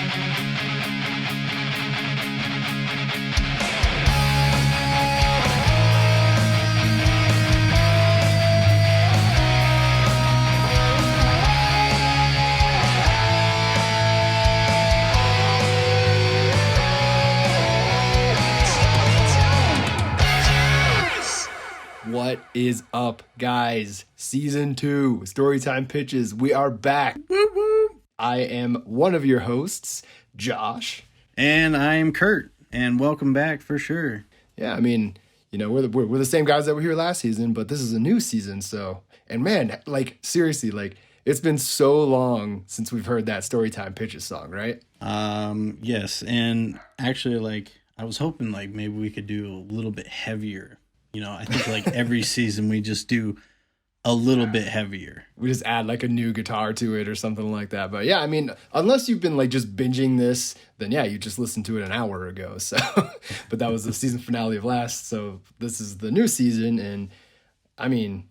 What is up, guys? Season 2, Storytime Pitches. We are back. Woo woo. I am one of your hosts, Josh. And I'm Kurt. And welcome back for sure. Yeah, I mean, you know, we're the same guys that were here last season, but this is a new season, so. And man, like, seriously, like, it's been so long since we've heard that Storytime Pitches song, right? Yes. And actually, like, I was hoping, like, maybe we could do a little bit heavier. You know, I think like every season we just do a little bit heavier. We just add like a new guitar to it or something like that. But yeah, I mean, unless you've been like just binging this, then yeah, you just listened to it an hour ago. So, but that was the season finale of last. So this is the new season. And I mean,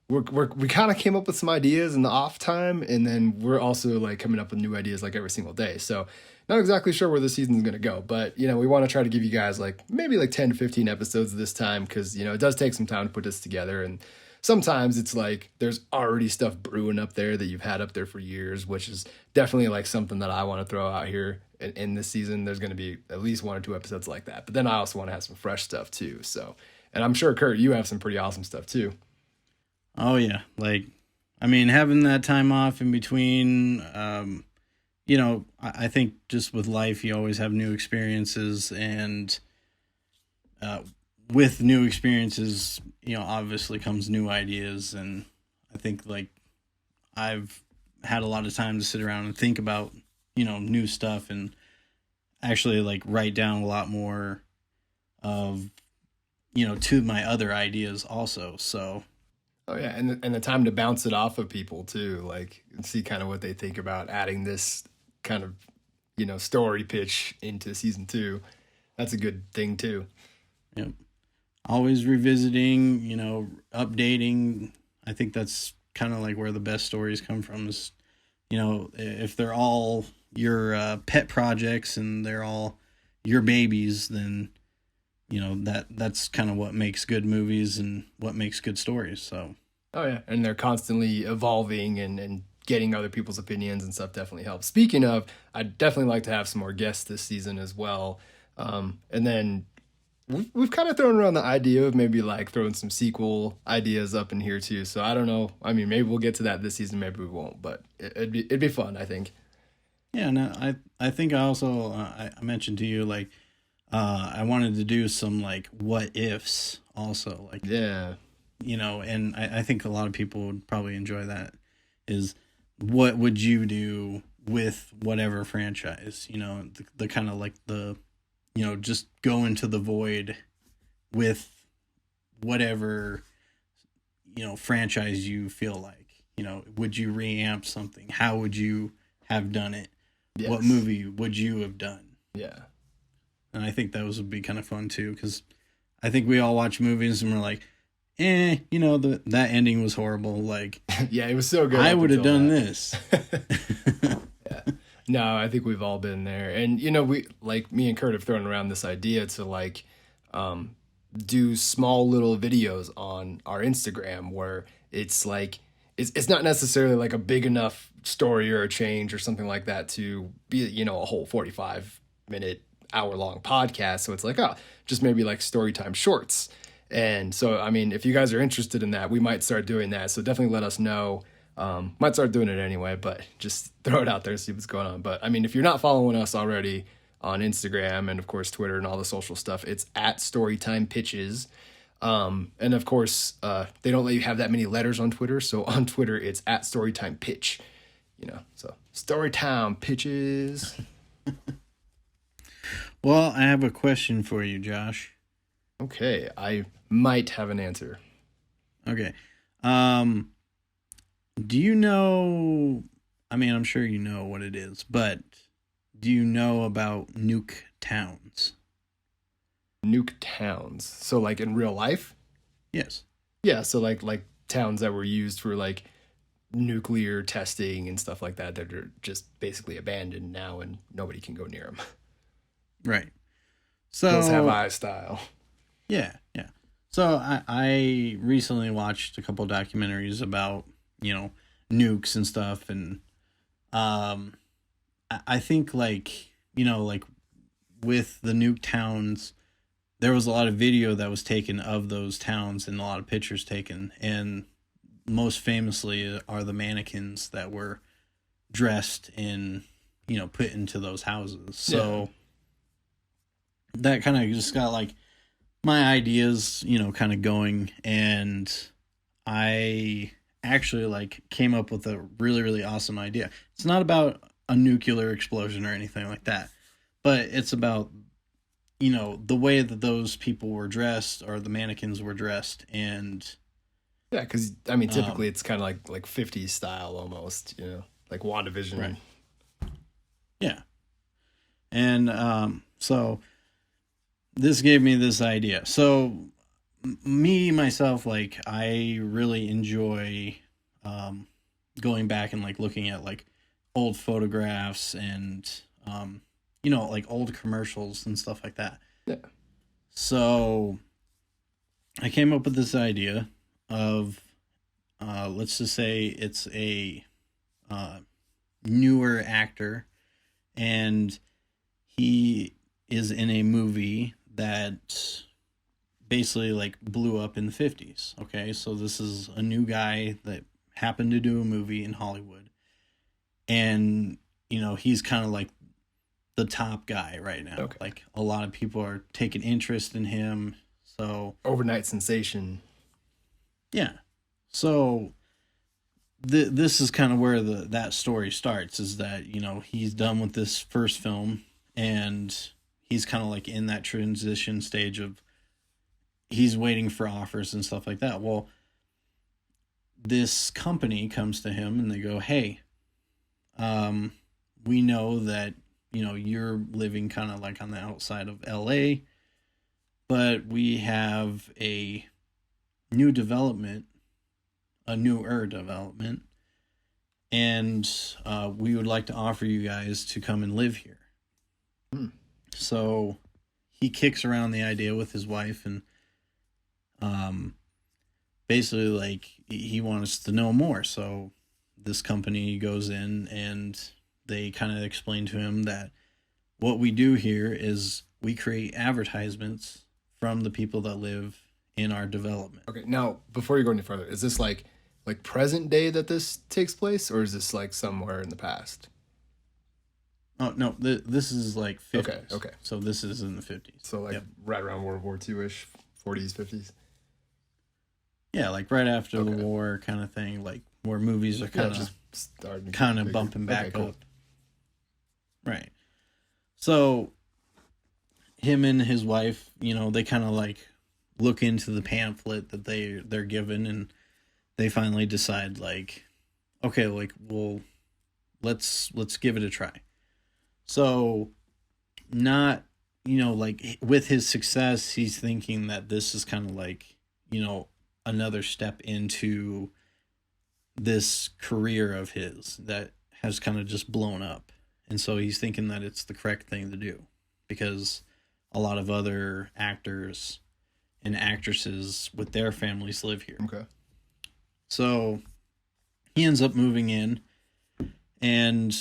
we kind of came up with some ideas in the off time. And then we're also like coming up with new ideas like every single day. So not exactly sure where the season's going to go, but, you know, we want to try to give you guys like maybe like 10 to 15 episodes this time because, you know, it does take some time to put this together. And sometimes it's like there's already stuff brewing up there that you've had up there for years, which is definitely like something that I want to throw out here in this season. There's going to be at least 1 or 2 episodes like that. But then I also want to have some fresh stuff too. So, and I'm sure, Kurt, you have some pretty awesome stuff too. Oh, yeah. Like, I mean, having that time off in between, you know, I think just with life, you always have new experiences, and with new experiences, you know, obviously comes new ideas. And I think like I've had a lot of time to sit around and think about, you know, new stuff and actually like write down a lot more of, you know, to my other ideas also. So. Oh yeah, and the time to bounce it off of people too, like and see kind of what they think about adding this kind of, you know, story pitch into season 2. That's a good thing too. Yep. Always revisiting, you know, updating. I think that's kind of like where the best stories come from is, you know, if they're all your pet projects and they're all your babies, then, you know, that's kind of what makes good movies and what makes good stories. So. Oh yeah, and they're constantly evolving and getting other people's opinions and stuff definitely helps. Speaking of, I'd definitely like to have some more guests this season as well. And then we've kind of thrown around the idea of maybe like throwing some sequel ideas up in here too. So I don't know. I mean, maybe we'll get to that this season, maybe we won't, but it'd be fun, I think. Yeah, no, I think I also I mentioned to you like I wanted to do some like what ifs also, like, yeah, you know, and I think a lot of people would probably enjoy that. Is what would you do with whatever franchise, you know, the kind of like the, you know, just go into the void with whatever, you know, franchise you feel like, you know, would you reamp something? How would you have done it? Yes. What movie would you have done? Yeah. And I think those would be kind of fun too, because I think we all watch movies and we're like, you know, that ending was horrible. Like, yeah, it was so good. I would have done this. Yeah. No, I think we've all been there. And, you know, we, like me and Kurt have thrown around this idea to like do small little videos on our Instagram where it's like, it's not necessarily like a big enough story or a change or something like that to be, you know, a whole 45-minute, hour-long podcast. So it's like, just maybe like Storytime shorts. And so, I mean, if you guys are interested in that, we might start doing that. So definitely let us know. Might start doing it anyway, but just throw it out there, see what's going on. But I mean, if you're not following us already on Instagram and of course Twitter and all the social stuff, it's at Storytime Pitches. And of course, they don't let you have that many letters on Twitter. So on Twitter, it's at Storytime Pitch, you know, so Storytime Pitches. Well, I have a question for you, Josh. Okay, I might have an answer. Okay. Do you know, I mean, I'm sure you know what it is, but do you know about nuke towns? Nuke towns. So like in real life? Yes. Yeah, so like towns that were used for like nuclear testing and stuff like that that are just basically abandoned now and nobody can go near them. Right. Hills have So eyes style. yeah, yeah. So I recently watched a couple documentaries about, you know, nukes and stuff, and um I think, like, you know, like with the nuke towns, there was a lot of video that was taken of those towns and a lot of pictures taken, and most famously are the mannequins that were dressed in, you know, put into those houses. Yeah. So that kind of just got like my ideas, you know, kind of going, and I actually like came up with a really really awesome idea. It's not about a nuclear explosion or anything like that, but it's about, you know, the way that those people were dressed, or the mannequins were dressed, and Yeah, because I mean, typically um it's kind of like 50s style almost, you know, like right, WandaVision. yeah. And so this gave me this idea. So me myself, like, I really enjoy um going back and like looking at like old photographs and you know, like old commercials and stuff like that. Yeah. So I came up with this idea of, let's just say it's a uh, newer actor, and he is in a movie that basically like blew up in the 50s. Okay, so this is a new guy that happened to do a movie in Hollywood, and you know, he's kind of like the top guy right now. Okay. Like, a lot of people are taking interest in him. So Overnight sensation. yeah, so this is kind of where that story starts, is that, you know, he's done with this first film, and he's kind of like in that transition stage of he's waiting for offers and stuff like that. Well, this company comes to him and they go, hey, um we know that, you know, you're living kind of like on the outside of LA, but we have new development a newer development, and we would like to offer you guys to come and live here. Hmm. So he kicks around the idea with his wife, and um, basically, like, he wants to know more. So this company goes in and they kind of explain to him that what we do here is we create advertisements from the people that live in our development. Okay. Now, before you go any further, is this like present day that this takes place, or is this like somewhere in the past? Oh no, this is like Okay. 50s. Okay. So this is in the 50s. So like Yep. right around World War II ish, 40s, 50s. Yeah, like right after the Okay. war kind of thing, like where movies are Yeah, kind just of starting to get kind of bigger. bumping back Okay, cool. up. Right. So him and his wife, you know, they kind of like look into the pamphlet that they're given, and they finally decide, like, okay, like, well, let's give it a try. So, not, you know, like with his success, he's thinking that this is kind of like, you know, another step into this career of his that has kind of just blown up. And so he's thinking that it's the correct thing to do, because a lot of other actors and actresses with their families live here. Okay. So he ends up moving in, and,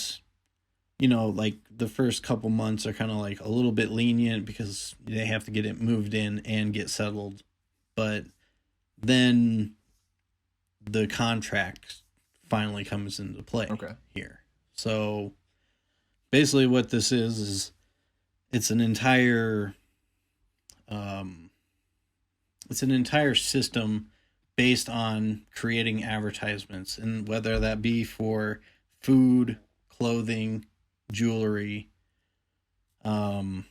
you know, like the first couple months are kind of like a little bit lenient because they have to get it moved in and get settled. But then the contract finally comes into play Okay. here. So basically what this is it's an entire um it's an entire system based on creating advertisements, and whether that be for food, clothing, jewelry, um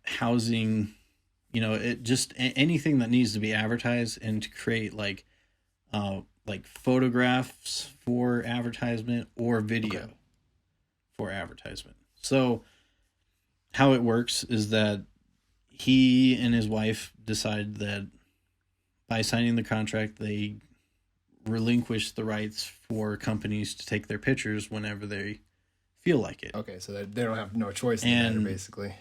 housing, you know, it just anything that needs to be advertised, and to create like photographs for advertisement or video Okay. for advertisement. So how it works is that he and his wife decide that by signing the contract, they relinquish the rights for companies to take their pictures whenever they feel like it. Okay, so they don't have no choice in the matter, And basically.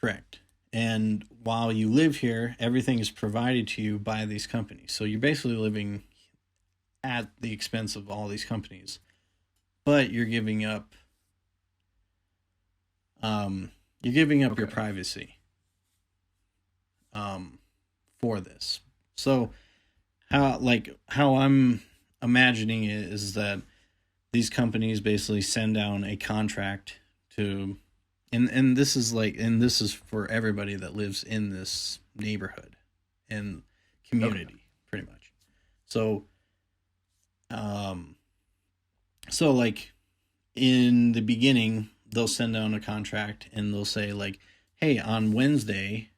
correct. And while you live here, everything is provided to you by these companies. So you're basically living at the expense of all these companies, but you're giving up your Okay. privacy for this. So how I'm imagining it is that these companies basically send down a contract to, and this is for everybody that lives in this neighborhood and Okay. community, pretty much. So um so like in the beginning they'll send down a contract and they'll say like, hey, on Wednesday,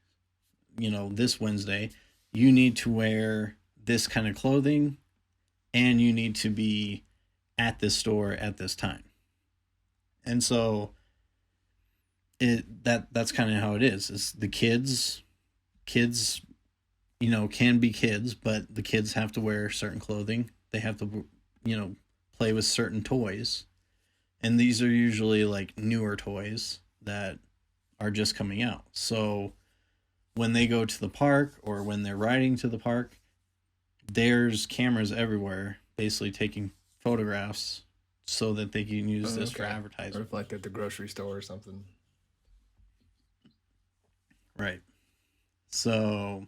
this Wednesday, you need to wear this kind of clothing and you need to be at this store at this time. And so that's kind of how it is. Is the kids, can be kids, but the kids have to wear certain clothing. They have to, play with certain toys. And these are usually like newer toys that are just coming out. So when they go to the park or when they're riding to the park, there's cameras everywhere, basically taking photographs so that they can use this for Okay. Or advertisement. if, like at the grocery store or something. Right. So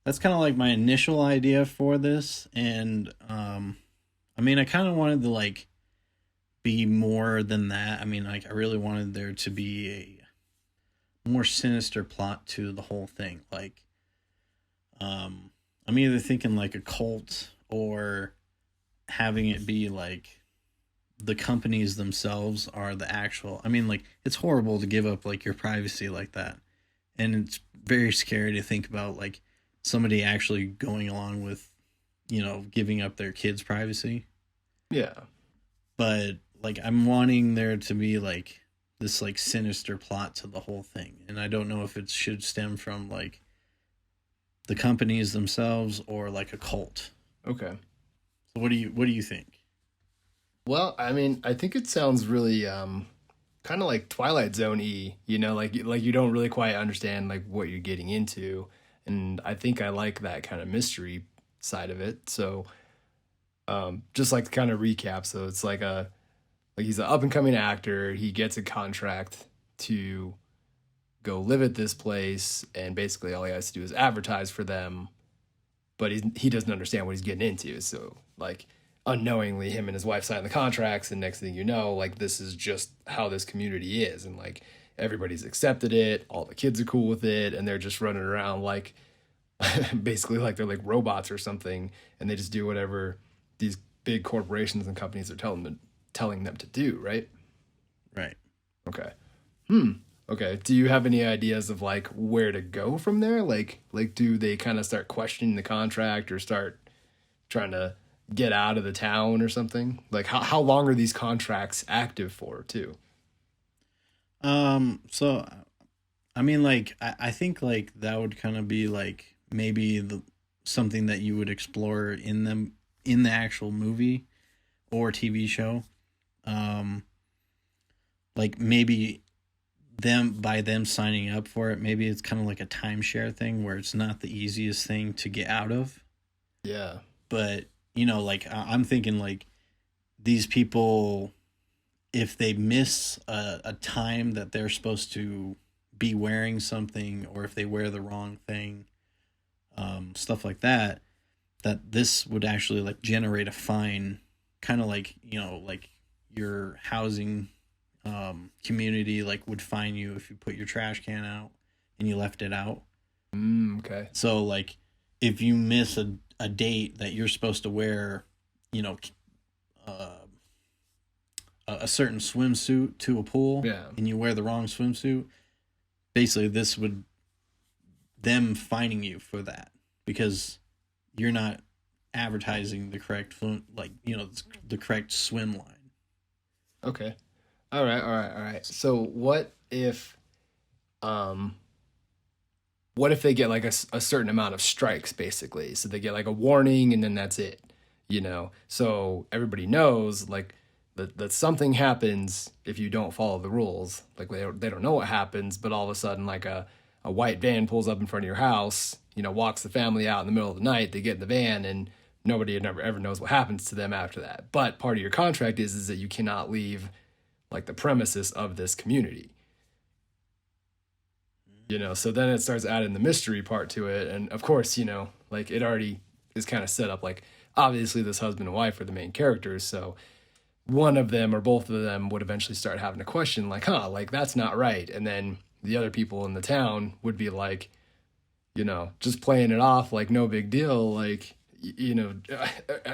that's kind of like my initial idea for this. And I mean, I kind of wanted to like be more than that. I mean, like I really wanted there to be a more sinister plot to the whole thing. Like, I'm either thinking like a cult or having it be like the companies themselves are the actual. I mean, like it's horrible to give up like your privacy like that, and it's very scary to think about like somebody actually going along with, giving up their kids' privacy. Yeah. But like I'm wanting there to be like this like sinister plot to the whole thing, and I don't know if it should stem from like the companies themselves or like a cult. Okay. So what do you think? Well, I mean, I think it sounds really kind of like Twilight Zone-y, like you don't really quite understand like what you're getting into. And I think I like that kind of mystery side of it. So, just like to kind of recap, so it's like he's an up and coming actor, he gets a contract to go live at this place and basically all he has to do is advertise for them, but he doesn't understand what he's getting into. So like unknowingly, him and his wife sign the contracts, and next thing you know, like this is just how this community is, and like everybody's accepted it, all the kids are cool with it, and they're just running around like basically like they're like robots or something, and they just do whatever these big corporations and companies are telling them to do, right? Right. Okay. Hmm. Okay. Do you have any ideas of like where to go from there? Like do they kind of start questioning the contract or start trying to get out of the town or something? Like how long are these contracts active for too? So I mean like I think like that would kind of be like maybe the something that you would explore in the actual movie or TV show. Um like maybe them signing up for it, maybe it's kind of like a timeshare thing where it's not the easiest thing to get out of. Yeah. But like I'm thinking like these people, if they miss a time that they're supposed to be wearing something, or if they wear the wrong thing, stuff like that, that this would actually like generate a fine, kind of like like your housing community like would fine you if you put your trash can out and you left it out. Okay. So like if you miss a date that you're supposed to wear, you know, uh, a certain swimsuit to a pool Yeah. and you wear the wrong swimsuit, basically this would them fining you for that because you're not advertising the correct the correct swim line. Okay. All right. So what if um what if they get like a certain amount of strikes basically? So they get like a warning and then that's it, you know? So everybody knows like that something happens if you don't follow the rules. Like they don't know what happens, but all of a sudden like a white van pulls up in front of your house, you know, walks the family out in the middle of the night, they get in the van and nobody never ever knows what happens to them after that. But part of your contract is that you cannot leave like the premises of this community, you know. So then it starts adding the mystery part to it, and of course, you know, like it already is kind of set up like obviously this husband and wife are the main characters, so one of them or both of them would eventually start having a question like, huh, like that's not right, and then the other people in the town would be like, you know, just playing it off like no big deal, like you know,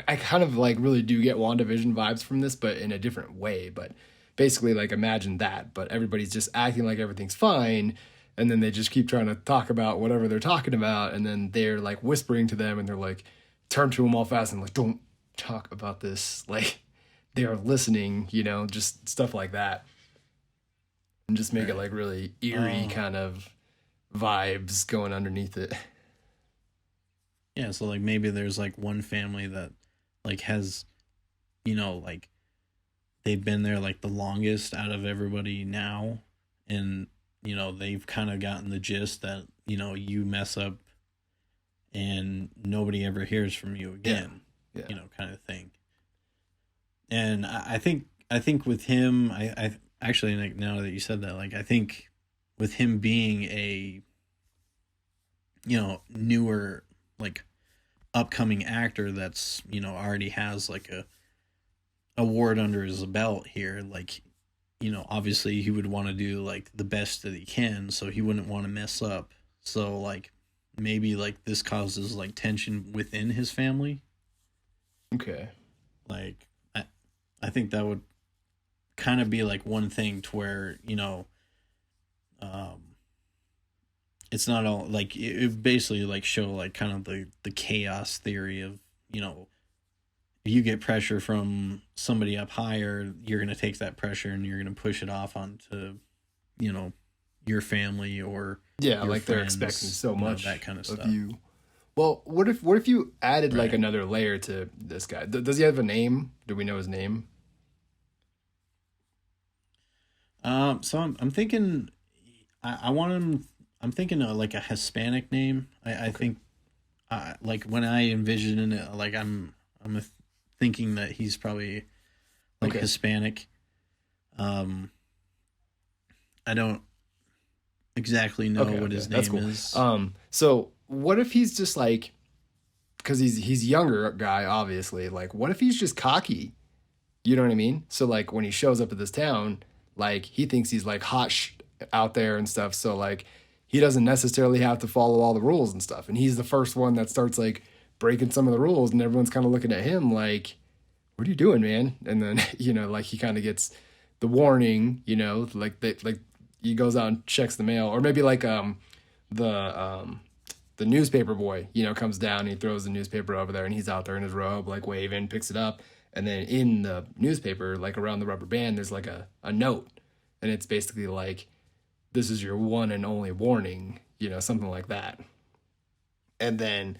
I kind of like really do get WandaVision vibes from this, but in a different way. But basically, like imagine that, but everybody's just acting like everything's fine, and then they just keep trying to talk about whatever they're talking about, and then they're like whispering to them, and they're like, turn to them all fast and like, don't talk about this, like they are listening, you know, just stuff like that, and just make it Right. like really eerie Oh, kind of vibes going underneath it. yeah. So like maybe there's like one family that like has, like they've been there like the longest out of everybody now, and they've kind of gotten the gist that you mess up and nobody ever hears from you Yeah, again, yeah, kind of thing. And I think with him, I actually, like, now that you said that, like, I think with him being a newer, like, upcoming actor that's already has like a award under his belt here, like, obviously he would want to do like the best that he can, so he wouldn't want to mess up. So like maybe like this causes like tension within his family. okay, Like I think that would kind of be like one thing to where um it's not all like it basically like show like kind of the chaos theory of if you get pressure from somebody up higher, you're going to take that pressure and you're going to push it off onto you know your family or yeah, your like they're expecting friends, so that much kind of of stuff. you. Well, what if you added like Right. another layer to this guy? Does he have a name? Do we know his name? So I'm thinking, I want him. I'm thinking like a Hispanic name. I Okay, think, like when I envision it, like I'm thinking that he's probably like okay, Hispanic. Um, I don't exactly know okay, what okay. his That's name cool. is. So what if he's just like, because he's younger guy, obviously. Like, what if he's just cocky? You know what I mean? So like when he shows up at this town, like he thinks he's like out there and stuff. So like he doesn't necessarily have to follow all the rules and stuff. And he's the first one that starts like breaking some of the rules, and everyone's kind of looking at him like, "What are you doing, man?" And then you know, like he kind of gets the warning. You know, like he goes out and checks the mail, or maybe like the the newspaper boy, you know, comes down and he throws the newspaper over there and he's out there in his robe, like waving, picks it up. And then in the newspaper, like around the rubber band, there's like a note. And it's basically like, this is your one and only warning, you know, something like that. And then,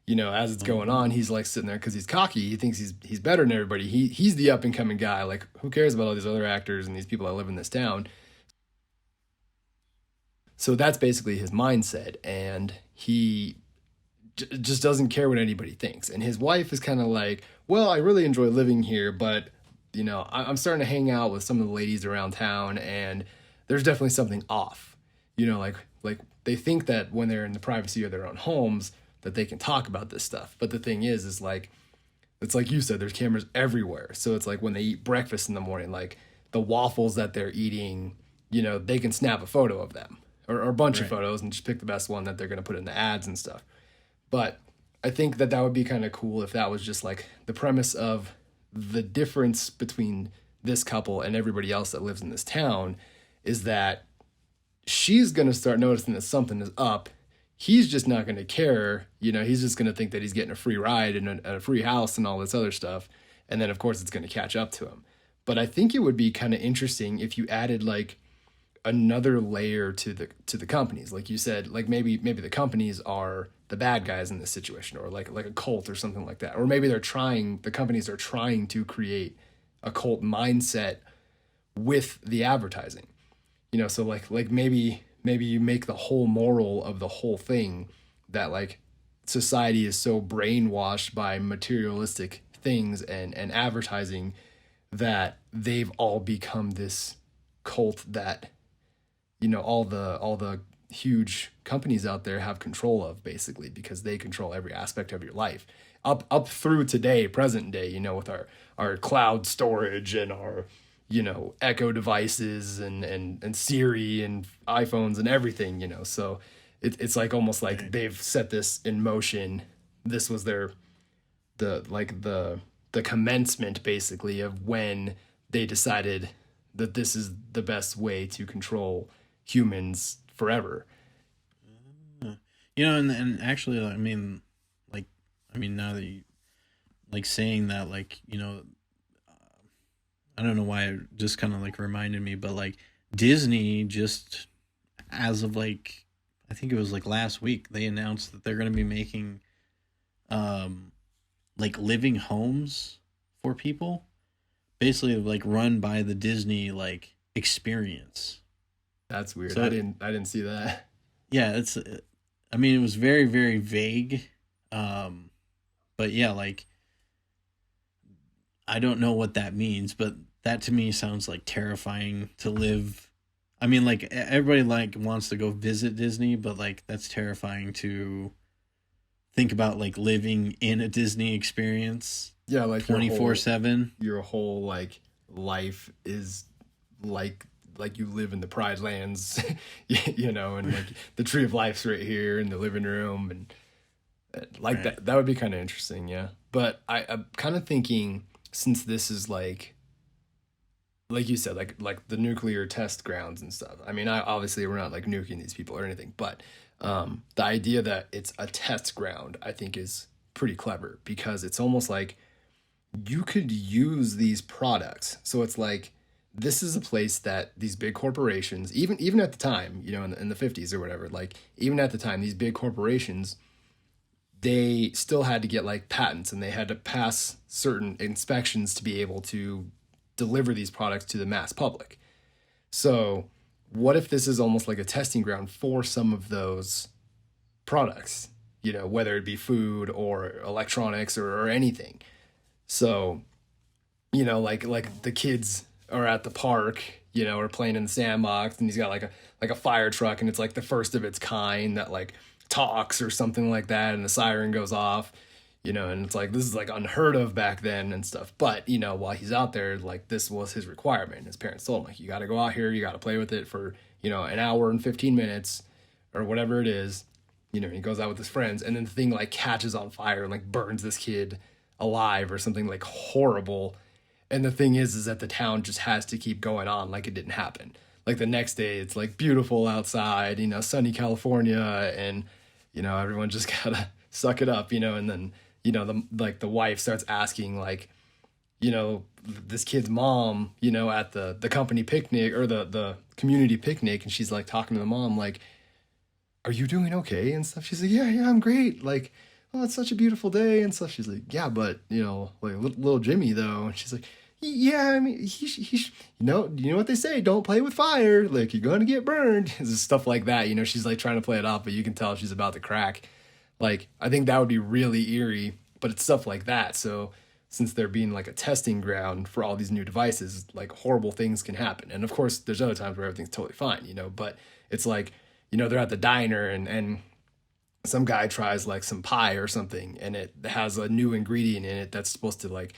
you know, as it's going on, Oh, he's like sitting there because he's cocky. He thinks he's better than everybody. He's the up and coming guy. Like, who cares about all these other actors and these people that live in this town? So that's basically his mindset. And he just doesn't care what anybody thinks. And his wife is kind of like, well, I really enjoy living here, but you know, I'm starting to hang out with some of the ladies around town, and there's definitely something off. You know, like they think that when they're in the privacy of their own homes, that they can talk about this stuff. But the thing is like it's like you said, there's cameras everywhere. So it's like when they eat breakfast in the morning, like the waffles that they're eating, you know, they can snap a photo of them or a bunch of right. photos and just pick the best one that they're going to put in the ads and stuff. But I think that that would be kind of cool if that was just like the premise of the difference between this couple and everybody else that lives in this town is that she's going to start noticing that something is up. He's just not going to care. You know, he's just going to think that he's getting a free ride and a free house and all this other stuff. And then, of course, it's going to catch up to him. But I think it would be kind of interesting if you added like another layer to the companies. Like you said, like maybe the companies are the bad guys in this situation, or like a cult or something like that. Or maybe the companies are trying to create a cult mindset with the advertising. So like maybe you make the whole moral of the whole thing that like society is so brainwashed by materialistic things and advertising that they've all become this cult that all the huge companies out there have control of, basically, because they control every aspect of your life up through today, present day, with our cloud storage and our Echo devices and Siri and iPhones and everything. So it's like almost like they've set this in motion. This was the commencement, basically, of when they decided that this is the best way to control humans forever. And actually, like, now that you like saying that, like, I don't know why it just kind of like reminded me, but like Disney just, as of like, I think it was like last week, they announced that they're going to be making like living homes for people, basically like run by the Disney like experience. That's weird. So I didn't see that. yeah, it was very, very vague. But yeah, like I don't know what that means, but that to me sounds like terrifying to live. Like everybody like wants to go visit Disney, but like that's terrifying to think about, like living in a Disney experience. Yeah, like 24/7. Your whole like life is like you live in the Pride Lands, and like the Tree of Life's right here in the living room, and like Right. that would be kind of interesting, yeah. But I'm kind of thinking, since this is like you said, like the nuclear test grounds and stuff. Obviously we're not like nuking these people or anything, but the idea that it's a test ground, I think, is pretty clever, because it's almost like you could use these products. So it's like this is a place that these big corporations, even at the time, in the 50s or whatever, like even at the time, these big corporations, they still had to get like patents, and they had to pass certain inspections to be able to deliver these products to the mass public. So what if this is almost like a testing ground for some of those products, whether it be food or electronics or anything. So, like the kids are at the park, or playing in the sandbox, and he's got like a fire truck, and it's like the first of its kind that like talks or something like that, and the siren goes off, and it's like this is like unheard of back then and stuff. But while he's out there, like this was his requirement. His parents told him, like, you got to go out here, you got to play with it for an hour and 15 minutes or whatever it is. He goes out with his friends, and then the thing like catches on fire and like burns this kid alive or something like horrible. And the thing is that the town just has to keep going on like it didn't happen. Like the next day, it's like beautiful outside, sunny California, and everyone just gotta suck it up, and then the wife starts asking, like, this kid's mom, at the company picnic or the community picnic, and she's like talking to the mom, like, are you doing okay and stuff? She's like, yeah, I'm great. Like, oh, it's such a beautiful day and stuff. She's like, yeah, but like little Jimmy though. And she's like, yeah, he you know what they say, don't play with fire, like you're gonna get burned. It's stuff like that. She's like trying to play it off, but you can tell she's about to crack. Like, I think that would be really eerie, but it's stuff like that. So since they're being like a testing ground for all these new devices, like horrible things can happen. And of course there's other times where everything's totally fine, but it's like, they're at the diner, and some guy tries like some pie or something, and it has a new ingredient in it that's supposed to like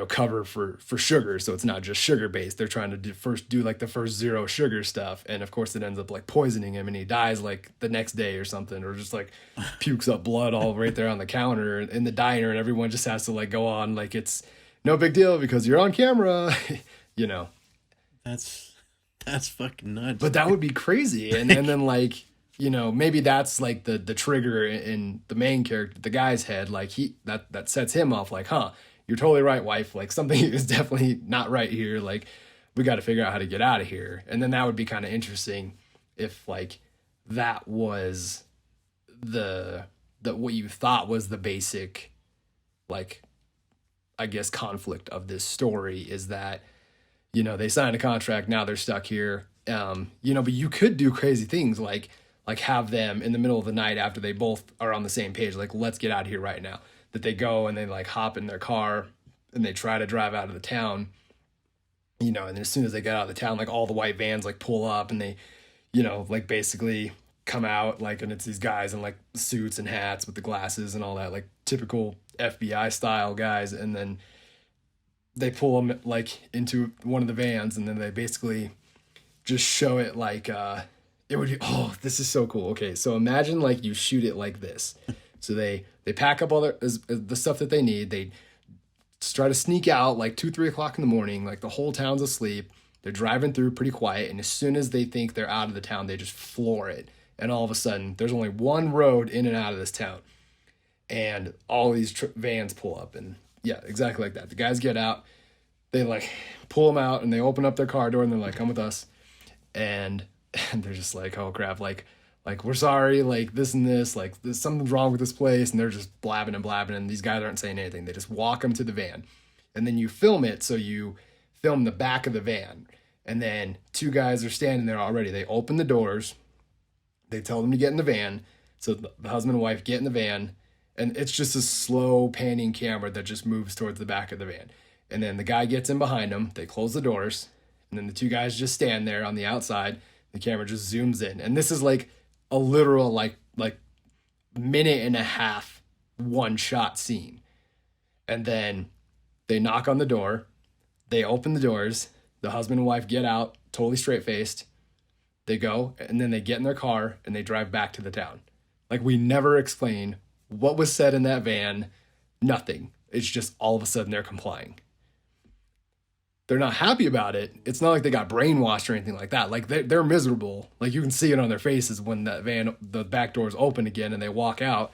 cover for sugar, so it's not just sugar based. They're trying to do like the first zero sugar stuff, and of course it ends up like poisoning him, and he dies like the next day or something, or just like pukes up blood all right there on the counter in the diner, and everyone just has to like go on like it's no big deal because you're on camera. you know That's fucking nuts. But that would be crazy. And then like, maybe that's like the trigger in the main character, the guy's head, like that sets him off like, huh, you're totally right, wife. Like something is definitely not right here. Like we got to figure out how to get out of here. And then that would be kind of interesting if like that was the what you thought was the basic, like, I guess, conflict of this story is that, they signed a contract, now they're stuck here. But you could do crazy things like have them in the middle of the night after they both are on the same page, like, let's get out of here right now. That they go and they like hop in their car and they try to drive out of the town, and then as soon as they get out of the town, like all the white vans like pull up and they, like basically come out, like, and it's these guys in like suits and hats with the glasses and all that, like typical FBI style guys. And then they pull them like into one of the vans, and then they basically just show it like, it would be, oh, this is so cool. Okay, so imagine like you shoot it like this. So they pack up all the stuff that they need. They try to sneak out like 2-3 o'clock in the morning, like the whole town's asleep. They're driving through pretty quiet, and as soon as they think they're out of the town, they just floor it. And all of a sudden, there's only one road in and out of this town, and all these vans pull up, and yeah, exactly like that. The guys get out, they like pull them out, and they open up their car door, and they're like, "Come with us," and they're just like, "Oh crap, like we're sorry, like this and this, like there's something's wrong with this place," and they're just blabbing and blabbing, and these guys aren't saying anything. They just walk them to the van, and then you film it. So you film the back of the van, and then two guys are standing there already. They open the doors, they tell them to get in the van. So the husband and wife get in the van, and it's just a slow panning camera that just moves towards the back of the van. And then the guy gets in behind them, they close the doors, and then the two guys just stand there on the outside. The camera just zooms in, and this is like a literal like minute and a half one shot scene. And then they knock on the door, they open the doors, the husband and wife get out totally straight faced, they go, and then they get in their car and they drive back to the town. Like, we never explain what was said in that van, nothing. It's just all of a sudden they're complying. They're not happy about it. It's not like they got brainwashed or anything like that. Like, they're miserable. Like, you can see it on their faces when that van, the back doors open again and they walk out.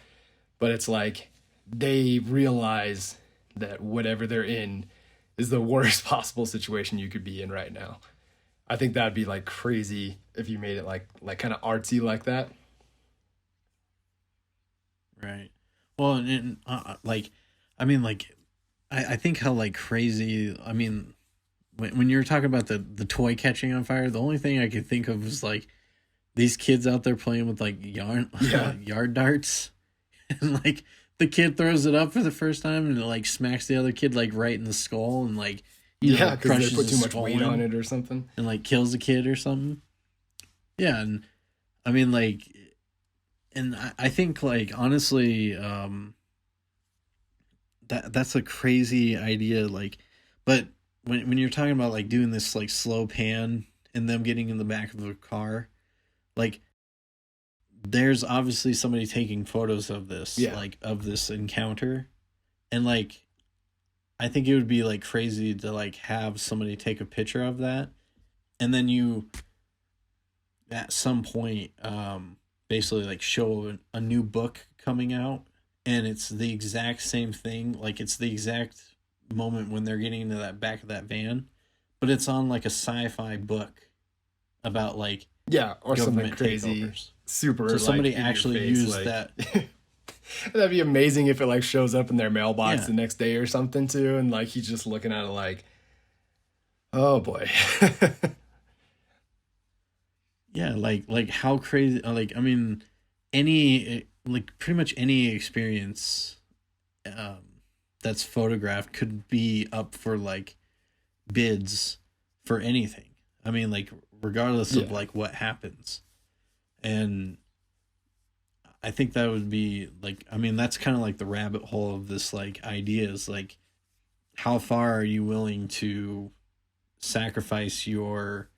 But it's like they realize that whatever they're in is the worst possible situation you could be in right now. I think that'd be like crazy if you made it like kind of artsy like that. Right. Well, and like, I mean, like, I think how like crazy. I mean, when you were talking about the toy catching on fire, the only thing I could think of was like these kids out there playing with like yard darts, and like the kid throws it up for the first time and it like smacks the other kid like right in the skull and like because they put too much weight on it or something, and like kills the kid or something. Yeah, and I mean like, and I think like honestly, that's a crazy idea. Like, but when you're talking about like doing this like slow pan and them getting in the back of the car, like there's obviously somebody taking photos of this, like of this encounter, and like I think it would be like crazy to like have somebody take a picture of that, and then you at some point basically like show a new book coming out, and it's the exact same thing, like it's the exact moment when they're getting into that back of that van, but it's on like a sci-fi book about like or something crazy takeovers. Super, so somebody like, actually used like, that. That'd be amazing if it like shows up in their mailbox the next day or something too, and like he's just looking at it like, oh boy. Yeah, like how crazy, like I mean any like pretty much any experience that's photographed could be up for like bids for anything. I mean like regardless of like what happens. And I think that would be like, I mean that's kind of like the rabbit hole of this like idea is like how far are you willing to sacrifice your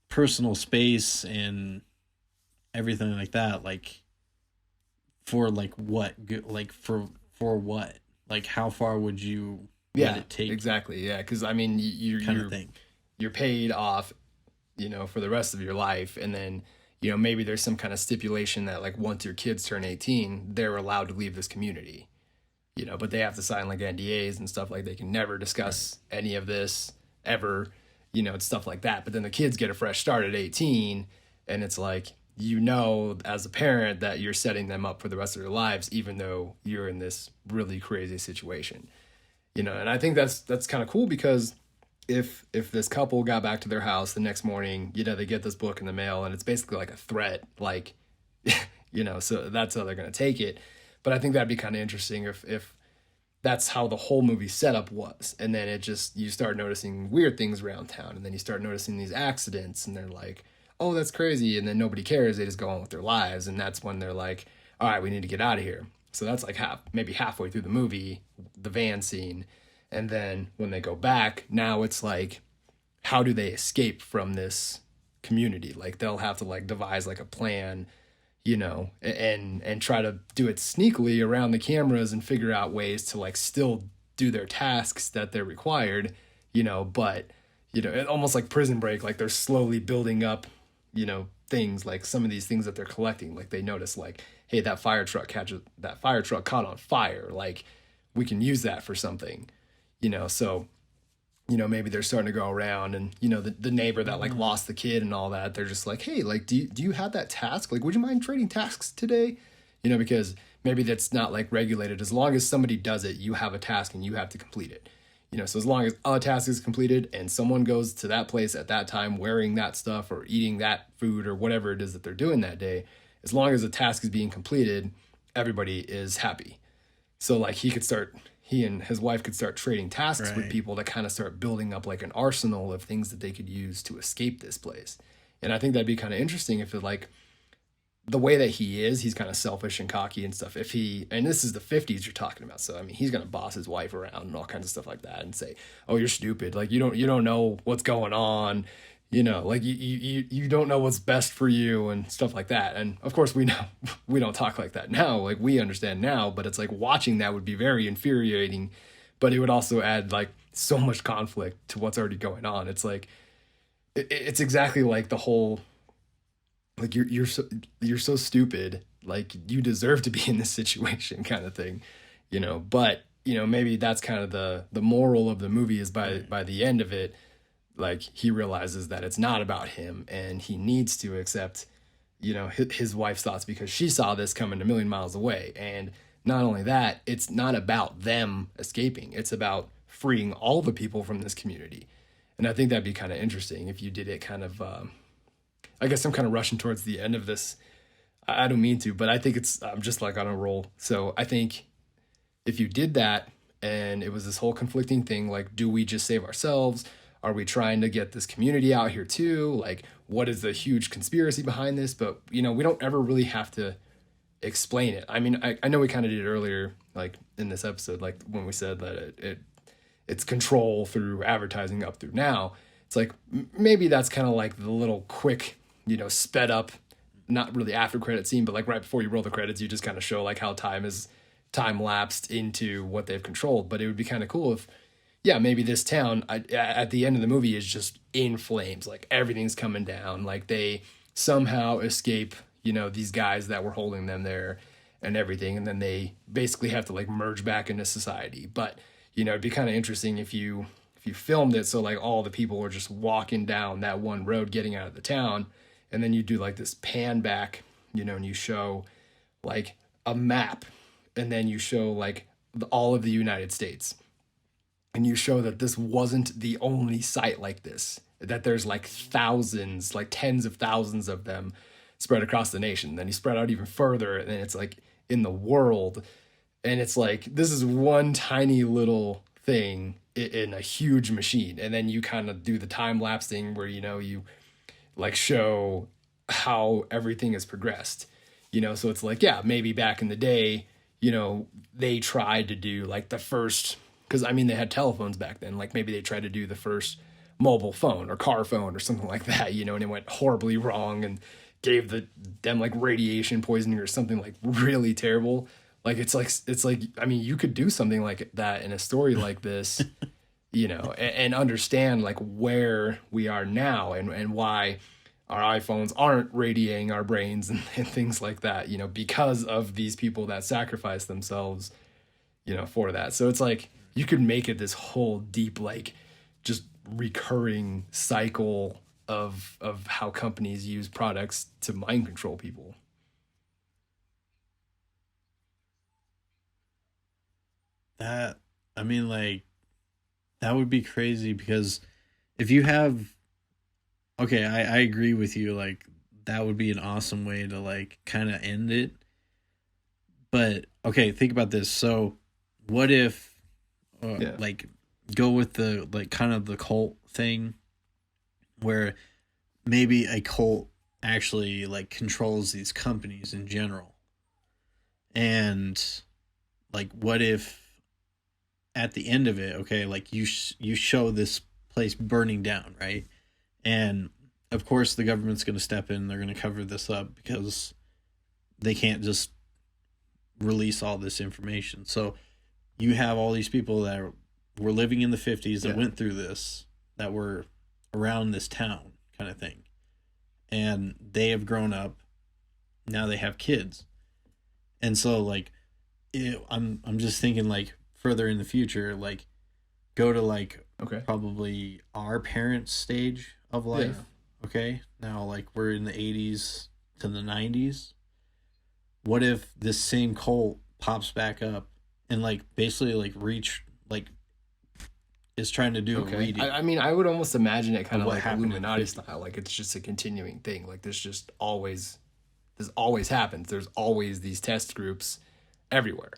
personal space and everything like that, like for like what, like for what, like how far would you let it take? Exactly. Yeah, because I mean you're paid off, for the rest of your life, and then maybe there's some kind of stipulation that like once your kids turn 18 they're allowed to leave this community, but they have to sign like NDAs and stuff, like they can never discuss any of this ever. it's stuff like that. But then the kids get a fresh start at 18, and it's like, as a parent that you're setting them up for the rest of their lives, even though you're in this really crazy situation. And I think that's kind of cool, because if this couple got back to their house the next morning, they get this book in the mail, and it's basically like a threat, like, so that's how they're going to take it. But I think that'd be kind of interesting if that's how the whole movie setup was. And then you start noticing weird things around town, and then you start noticing these accidents, and they're like, oh, that's crazy. And then nobody cares. They just go on with their lives. And that's when they're like, all right, we need to get out of here. So that's like maybe halfway through the movie, the van scene. And then when they go back, now it's like, how do they escape from this community? Like, they'll have to like devise like a plan, and try to do it sneakily around the cameras and figure out ways to like still do their tasks that they're required, but, almost like Prison Break, like they're slowly building up, things, like some of these things that they're collecting. Like, they notice like, hey, that fire truck caught on fire. Like, we can use that for something, so maybe they're starting to go around, and the neighbor that like lost the kid and all that, they're just like, hey, like, do you have that task? Like, would you mind trading tasks today? Because maybe that's not like regulated. As long as somebody does it, you have a task and you have to complete it. So as long as a task is completed and someone goes to that place at that time wearing that stuff or eating that food or whatever it is that they're doing that day, as long as the task is being completed, everybody is happy. So like he and his wife could start trading tasks with people to kind of start building up like an arsenal of things that they could use to escape this place. And I think that'd be kind of interesting if it like the way that he's kind of selfish and cocky and stuff. And this is the 50s you're talking about. So, I mean, he's going to boss his wife around and all kinds of stuff like that and say, oh, you're stupid. Like, you don't know what's going on. Like you don't know what's best for you and stuff like that. And of course we know we don't talk like that now. Like, we understand now, but it's like watching that would be very infuriating, but it would also add like so much conflict to what's already going on. It's like, it's exactly like the whole, like, you're so stupid. Like, you deserve to be in this situation kind of thing, but maybe that's kind of the moral of the movie is by the end of it, like, he realizes that it's not about him, and he needs to accept, his wife's thoughts, because she saw this coming a million miles away. And not only that, it's not about them escaping. It's about freeing all the people from this community. And I think that'd be kind of interesting if you did it kind of, I guess I'm kind of rushing towards the end of this. I don't mean to, but I think I'm just like on a roll. So I think if you did that and it was this whole conflicting thing, like, do we just save ourselves? Are we trying to get this community out here too? Like, what is the huge conspiracy behind this? But, we don't ever really have to explain it. I mean, I know we kind of did earlier, like in this episode, like when we said that it's control through advertising up through now. It's like, maybe that's kind of like the little quick, sped up, not really after credit scene, but like right before you roll the credits, you just kind of show like how time lapsed into what they've controlled. But it would be kind of cool if, yeah, maybe this town at the end of the movie is just in flames. Like, everything's coming down. Like, they somehow escape, these guys that were holding them there and everything. And then they basically have to like merge back into society. But, it'd be kind of interesting if you filmed it so like all the people were just walking down that one road getting out of the town. And then you do like this pan back, and you show like a map. And then you show like all of the United States. And you show that this wasn't the only site like this, that there's like thousands, like tens of thousands of them spread across the nation. Then you spread out even further, and it's like in the world. And it's like, this is one tiny little thing in a huge machine. And then you kind of do the time lapse thing where, you like show how everything has progressed, so it's like, yeah, maybe back in the day, they tried to do like the first, because I mean, they had telephones back then. Like, maybe they tried to do the first mobile phone or car phone or something like that, and it went horribly wrong and gave them like radiation poisoning or something like really terrible. Like, it's like, I mean, you could do something like that in a story like this, and understand like where we are now and why our iPhones aren't radiating our brains and things like that, because of these people that sacrifice themselves, for that. So it's like, you could make it this whole deep, like, just recurring cycle of how companies use products to mind control people. That, I mean, like, that would be crazy because if you have, okay, I agree with you. Like, that would be an awesome way to, like, kind of end it. But, okay, think about this. So, what if, Yeah. like, go with the, like, kind of the cult thing where maybe a cult actually, like, controls these companies in general. And, like, what if at the end of it, okay, like you show this place burning down, right? And of course, the government's going to step in. They're going to cover this up because they can't just release all this information. So you have all these people that were living in the 50s that Yeah. went through this, that were around this town kind of thing. And they have grown up. Now they have kids. And so like I'm just thinking like further in the future, like go to like Okay. probably our parents' stage of life. Yeah. Okay. Now, like, we're in the 80s to the 90s. What if this same cult pops back up and, like, basically, like, like, is trying to do a Okay. reading I mean, I would almost imagine it kind of of what like happened in the Illuminati 50s? style. Like it's just a continuing thing. Like this always happens. There's always these test groups everywhere.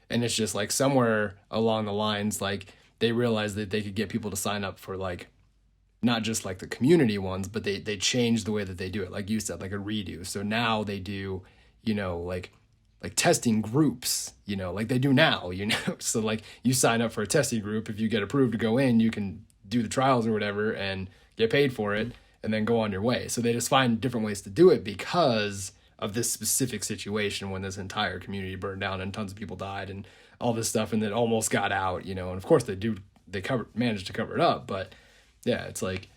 And it's just like somewhere along the lines, like they realized that they could get people to sign up for like not just like the community ones, but they changed the way that they do it. Like you said, like a redo. So now they do, like testing groups, like they do now, So like you sign up for a testing group. If you get approved to go in, you can do the trials or whatever and get paid for it and then go on your way. So they just find different ways to do it because of this specific situation when this entire community burned down and tons of people died and all this stuff and it almost got out, and of course they managed to cover it up, but yeah, it's like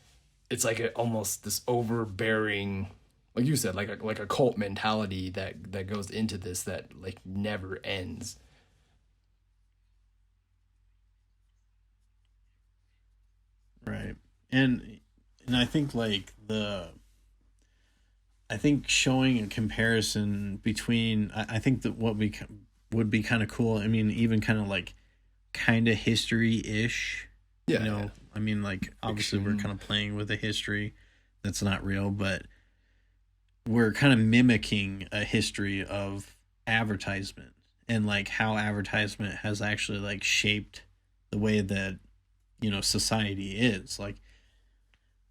almost this overbearing, like you said, like a cult mentality that goes into this that like never ends. Right. And I think like I think showing a comparison between I think that what would be kind of cool. I mean, even kind of like kind of history ish. Yeah, yeah. I mean, like obviously we're Fiction. kind of playing with a history that's not real, but we're kind of mimicking a history of advertisement and like how advertisement has actually like shaped the way that society is. Like,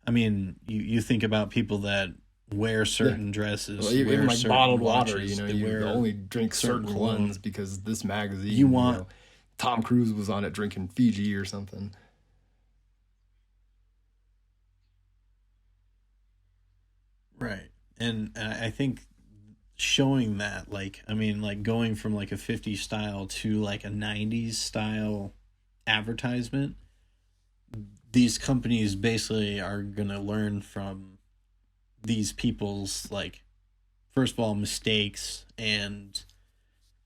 I mean, you think about people that wear Yeah. certain Well, dresses, even wear like certain bottled water, watches, they you wear only drink certain certain ones cologne. because this You magazine, want Tom Cruise was on it drinking Fiji or something. right, and I think showing that, like, I mean, like going from like a 50s style to like a 90s style advertisement, these companies basically are gonna learn from these people's like first of all mistakes and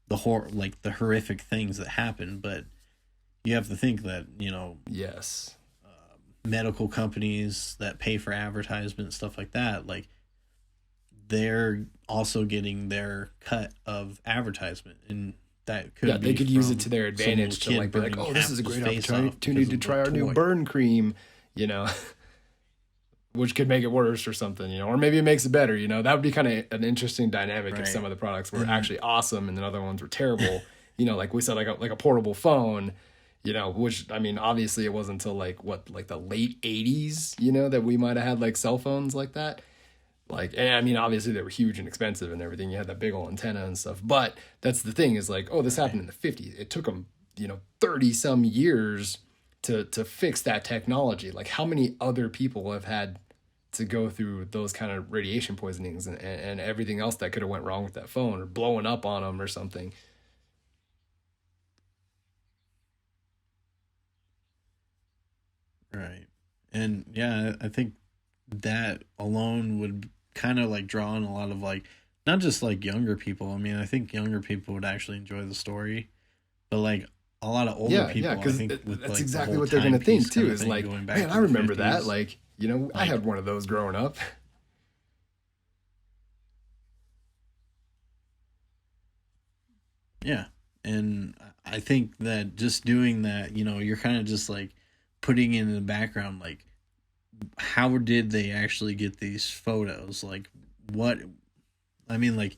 like the horrific things that happen, but you have to think that Yes. medical companies that pay for advertisement stuff like that, like they're also getting their cut of advertisement, and that Yeah, could they be could use it from to their some little advantage to kid like be like, burning oh, this half is a his great face off opportunity because to of a try our new toy. burn cream, you know, which could make it worse or something, or maybe it makes it better. That would be kind of an interesting dynamic if Right. some of the products were And actually awesome and then other ones were terrible. Like we said, like a portable phone, which I mean, obviously it wasn't until like the late '80s, that we might have had like cell phones like that. Like, and I mean, obviously they were huge and expensive and everything. You had that big old antenna and stuff. But that's the thing is like, oh, this right. happened in the '50s. It took them, 30 some years to fix that technology. Like, how many other people have had to go through those kind of radiation poisonings and everything else that could have went wrong with that phone or blowing up on them or something? Right. And yeah, I think that alone would kind of like draw in a lot of like not just like younger people. I mean, I think younger people would actually enjoy the story, but like a lot of older Yeah, yeah, people, I because think, with that's like the exactly whole what they're gonna timepiece think kind too. of Is thing, like, going back man, to I the remember that. 50s. Like, I Like, had one of those growing up. yeah. And I think that just doing that, you're kind of just like putting in the background, like, how did they actually get these photos? Like, what, I mean, like,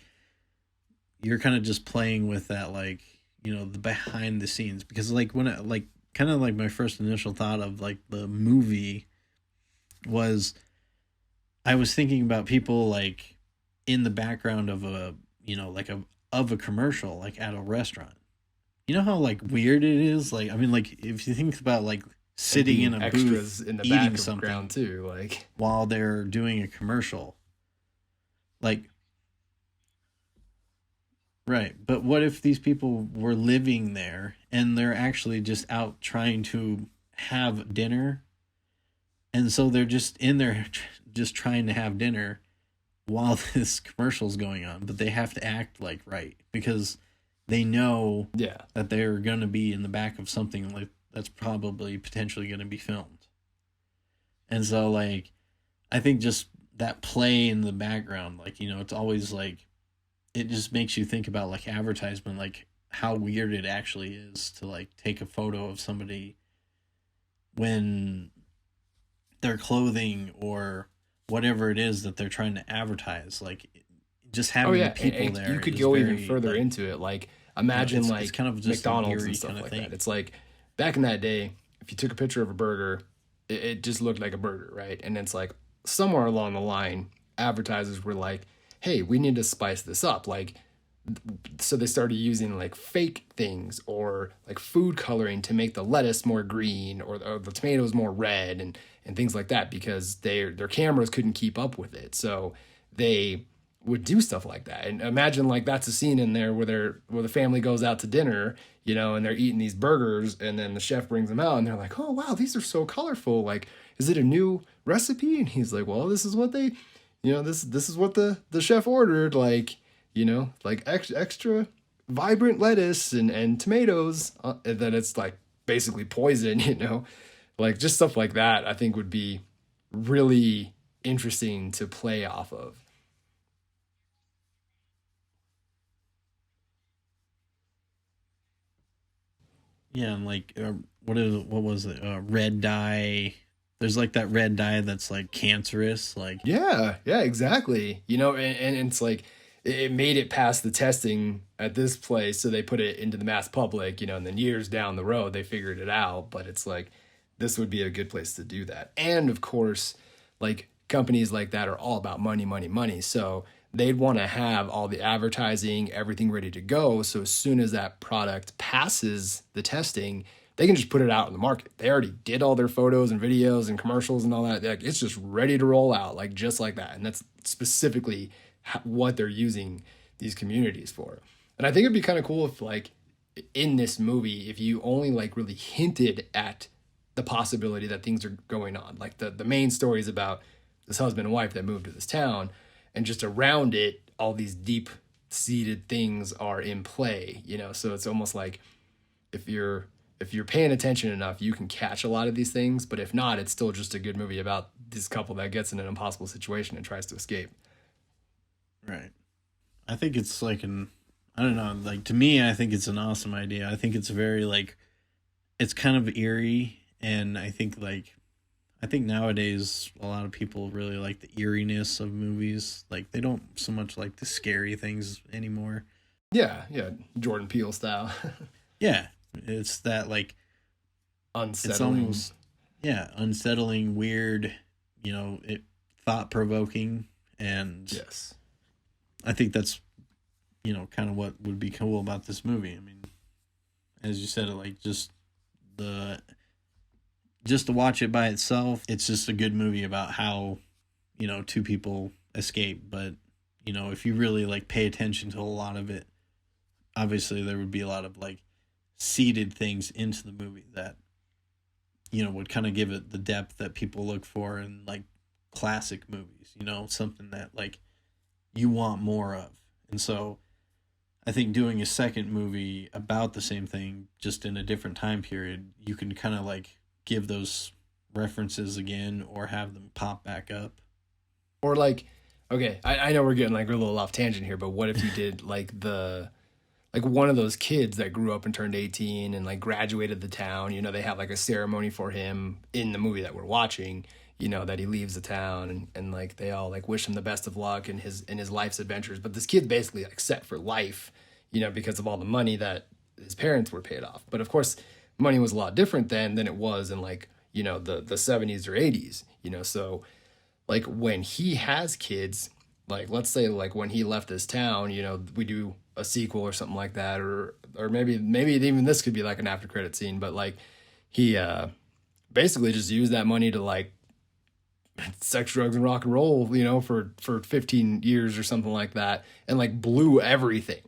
you're kind of just playing with that, like, the behind the scenes. Because, like, when I, like, kind of like my first initial thought of like the movie was, I was thinking about people like in the background of a, like of a commercial, like at a restaurant. You know how like weird it is? Like, I mean, like, if you think about like And sitting in being a booth extras in the eating background something too. Like, while they're doing a commercial. Like, right. But what if these people were living there and they're actually just out trying to have dinner? And so they're just in there just trying to have dinner while this commercial's going on, but they have to act like right because they know yeah, that they're going to be in the back of something like that's probably potentially going to be filmed. And so, like, I think just that play in the background, like, it's always like, it just makes you think about like advertisement, like how weird it actually is to like take a photo of somebody when their clothing or whatever it is that they're trying to advertise. Like, just oh having the yeah, people and you there could is go even very further like, into it. Like, imagine it's like kind of just an McDonald's and eerie kind stuff of like that. thing. It's like back in that day, if you took a picture of a burger, it just looked like a burger, right? And it's like somewhere along the line, advertisers were like, "Hey, we need to spice this up." Like, so they started using like fake things or like food coloring to make the lettuce more green or the tomatoes more red and things like that because their cameras couldn't keep up with it. So they would do stuff like that. And imagine like that's a scene in there where the family goes out to dinner, and they're eating these burgers and then the chef brings them out and they're like, "Oh wow, these are so colorful. Like, is it a new recipe?" And he's like, "Well, this is what they, this is what the chef ordered, like, like extra vibrant lettuce and tomatoes, and then it's like basically poison." Like just stuff like that I think would be really interesting to play off of. Yeah, and like, what was it? Red dye. There's like that red dye that's like cancerous. Like, Yeah, yeah, exactly. And it's like it made it past the testing at this place, so they put it into the mass public, and then years down the road they figured it out. But it's like this would be a good place to do that. And of course, like companies like that are all about money, money, money. So they'd want to have all the advertising, everything ready to go. So as soon as that product passes the testing, they can just put it out in the market. They already did all their photos and videos and commercials and all that. Like, it's just ready to roll out, like just like that. And that's specifically what they're using these communities for. And I think it'd be kind of cool if, like, in this movie, if you only like really hinted at the possibility that things are going on. Like the main story is about this husband and wife that moved to this town, and just around it, all these deep seated things are in play. So it's almost like if you're paying attention enough, you can catch a lot of these things. But if not, it's still just a good movie about this couple that gets in an impossible situation and tries to escape. right. I think it's like I don't know, like, to me, I think it's an awesome idea. I think it's very like, it's kind of eerie, and I think nowadays a lot of people really like the eeriness of movies. Like, they don't so much like the scary things anymore. Yeah, yeah, Jordan Peele style. Yeah, it's that like, it's Unsettling. almost, yeah, unsettling, weird, it thought provoking, and Yes. I think that's, kind of what would be cool about this movie. I mean, as you said, like, the just to watch it by itself, it's just a good movie about how, two people escape. But, if you really like pay attention to a lot of it, obviously there would be a lot of like seeded things into the movie that, would kind of give it the depth that people look for in like classic movies, something that like you want more of. And so I think doing a second movie about the same thing, just in a different time period, you can kind of like give those references again or have them pop back up. Or like, okay, I know we're getting like a little off tangent here, but what if you did like one of those kids that grew up and turned 18 and like graduated the town, they have like a ceremony for him in the movie that we're watching, that he leaves the town, and like they all like wish him the best of luck in his life's adventures. But this kid's basically like set for life, because of all the money that his parents were paid off. But of course, money was a lot different then than it was in like, the 70s or 80s, so like when he has kids, like let's say like when he left this town, we do a sequel or something like that, or maybe even this could be like an after credit scene, but like he basically just used that money to like sex, drugs, and rock and roll, for 15 years or something like that, and like blew everything.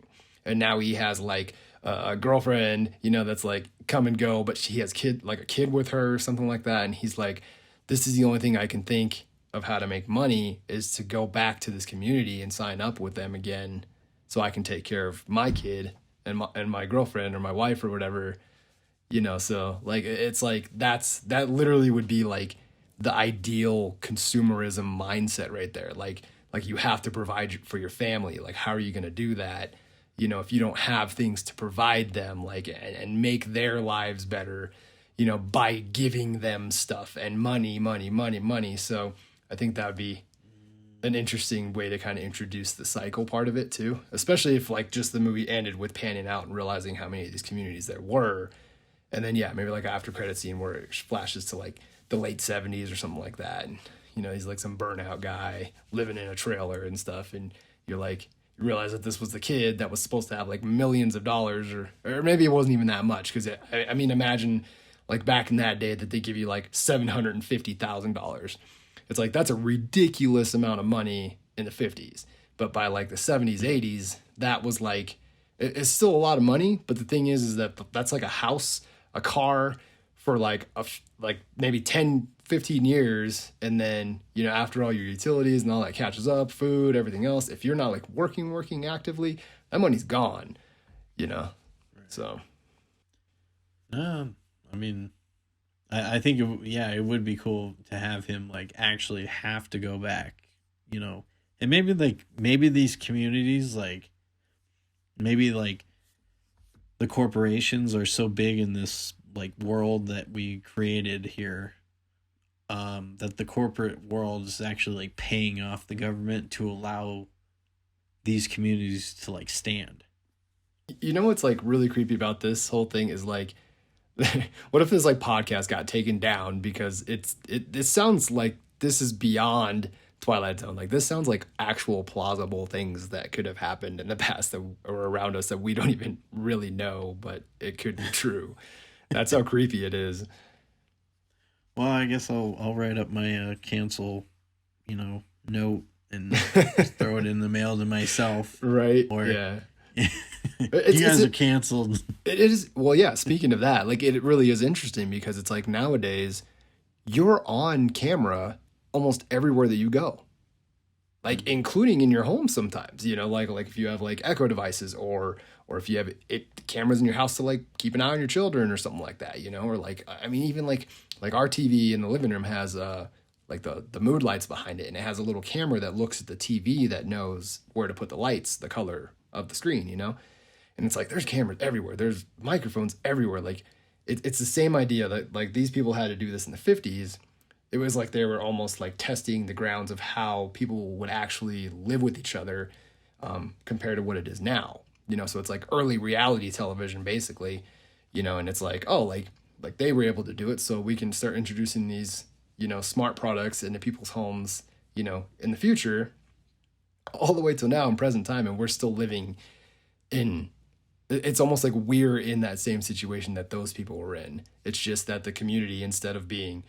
And now he has like a girlfriend, that's like come and go, but he has a kid with her or something like that. And he's like, this is the only thing I can think of how to make money is to go back to this community and sign up with them again so I can take care of my kid and my girlfriend or my wife or whatever, so like it's like that literally would be like the ideal consumerism mindset right there. Like you have to provide for your family. Like how are you going to do that? If you don't have things to provide them, like and make their lives better, by giving them stuff and money, money, money, money. So I think that would be an interesting way to kind of introduce the cycle part of it too, especially if like just the movie ended with panning out and realizing how many of these communities there were. And then, yeah, maybe like an after credit scene where it flashes to like the late 70s or something like that. And, he's like some burnout guy living in a trailer and stuff. And you're like, you realize that this was the kid that was supposed to have like millions of dollars, or maybe it wasn't even that much. Cause I mean, imagine like back in that day that they give you like $750,000. It's like, that's a ridiculous amount of money in the 50s. But by like the 70s, 80s, that was like, it's still a lot of money. But the thing is that that's like a house, a car for like like maybe 10, 15 years. And then, after all your utilities and all that catches up, food, everything else, if you're not like working actively, that money's gone, you know? So, I mean, I think yeah, it would be cool to have him like actually have to go back, and maybe these communities maybe like the corporations are so big in this like world that we created here, that the corporate world is actually like paying off the government to allow these communities to like stand. what's like really creepy about this whole thing is like, what if this like podcast got taken down because it sounds like this is beyond Twilight Zone. Like this sounds like actual plausible things that could have happened in the past that are around us that we don't even really know, but it could be true. That's how creepy it is. Well, I guess I'll write up my cancel, note and just throw it in the mail to myself. Right? Or Yeah. you guys are canceled. It is. Well, yeah. Speaking of that, like it really is interesting because it's like nowadays you're on camera almost everywhere that you go, like including in your home sometimes. Like if you have like Echo devices or if you have cameras in your house to like keep an eye on your children or something like that. Or like I mean even like our TV in the living room has like the mood lights behind it, and it has a little camera that looks at the TV that knows where to put the lights, the color of the screen. And it's like there's cameras everywhere, there's microphones everywhere. Like it's the same idea that like these people had to do this in the 50s. It was like they were almost like testing the grounds of how people would actually live with each other, compared to what it is now. So it's like early reality television basically. And it's like, oh, like they were able to do it, so we can start introducing these smart products into people's homes, in the future, all the way till now in present time, and we're still living in. It's almost like we're in that same situation that those people were in. It's just that the community, instead of being,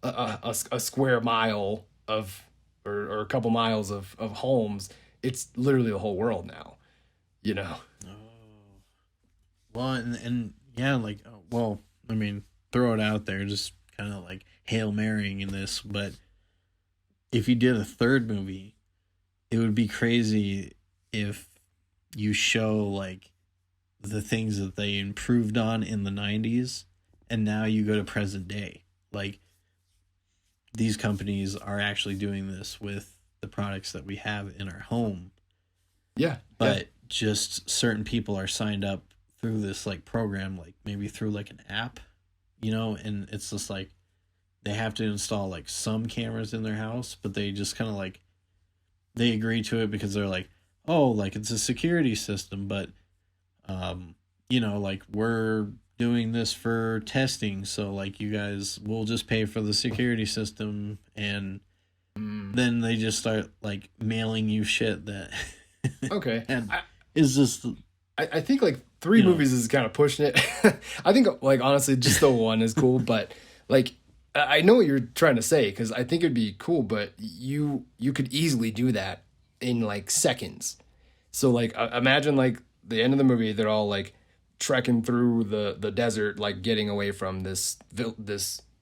a square mile of, or a couple miles of homes, it's literally the whole world now, you know? Oh. Well, and yeah, like, well, I mean, throw it out there, just kind of like Hail Marrying in this, but if you did a third movie, it would be crazy if you show like the things that they improved on in the 90s, and now you go to present day. Like, these companies are actually doing this with the products that we have in our home, Yeah, yeah. but just certain people are signed up through this like program, like maybe through like an app, and it's just like they have to install like some cameras in their house, but they just kind of like they agree to it because they're like, oh, like it's a security system, but like we're doing this for testing, so like you guys will just pay for the security system, and Mm, then they just start like mailing you shit that okay. and is just I think like three you know movies is kind of pushing it. I think like honestly, just the one is cool, but like I know what you're trying to say because I think it'd be cool, but you could easily do that in like seconds. So like imagine like the end of the movie, they're all like trekking through the desert, like getting away from this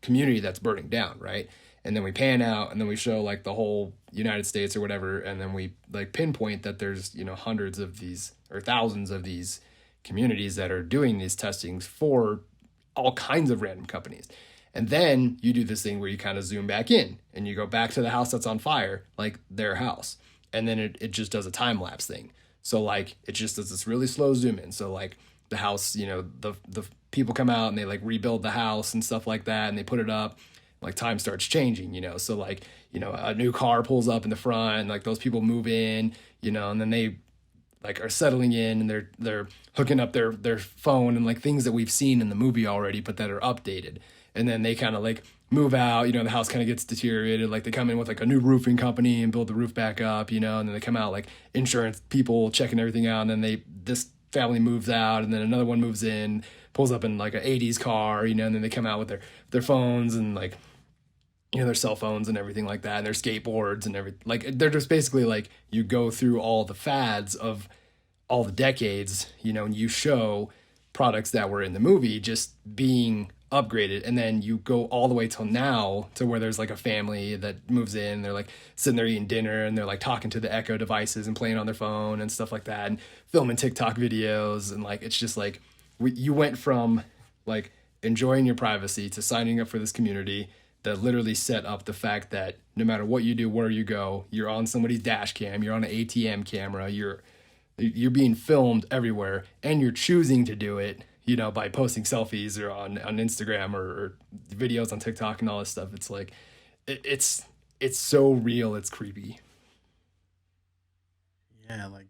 community that's burning down, right? And then we pan out, and then we show like the whole United States or whatever, and then we like pinpoint that there's hundreds of these or thousands of these communities that are doing these testings for all kinds of random companies. And then you do this thing where you kind of zoom back in and you go back to the house that's on fire, like their house. And then it just does a time lapse thing. So like it just does this really slow zoom in. So like the house, the people come out and they like rebuild the house and stuff like that, and they put it up. Like time starts changing. So like, a new car pulls up in the front, and like those people move in, and then they like are settling in, and they're hooking up their phone and like things that we've seen in the movie already but that are updated. And then they kind of like move out, the house kind of gets deteriorated, like they come in with like a new roofing company and build the roof back up, and then they come out like insurance people checking everything out, and then this family moves out, and then another one moves in, pulls up in like an 80s car, and then they come out with their phones and like their cell phones and everything like that, and their skateboards and everything. Like they're just basically like you go through all the fads of all the decades, and you show products that were in the movie just being upgraded, and then you go all the way till now to where there's like a family that moves in, they're like sitting there eating dinner, and they're like talking to the Echo devices and playing on their phone and stuff like that, and filming TikTok videos, and like it's just like you went from like enjoying your privacy to signing up for this community that literally set up the fact that no matter what you do, where you go, you're on somebody's dash cam, you're on an ATM camera, you're being filmed everywhere, and you're choosing to do it, by posting selfies or on Instagram or videos on TikTok and all this stuff. It's like it's so real, it's creepy. yeah, like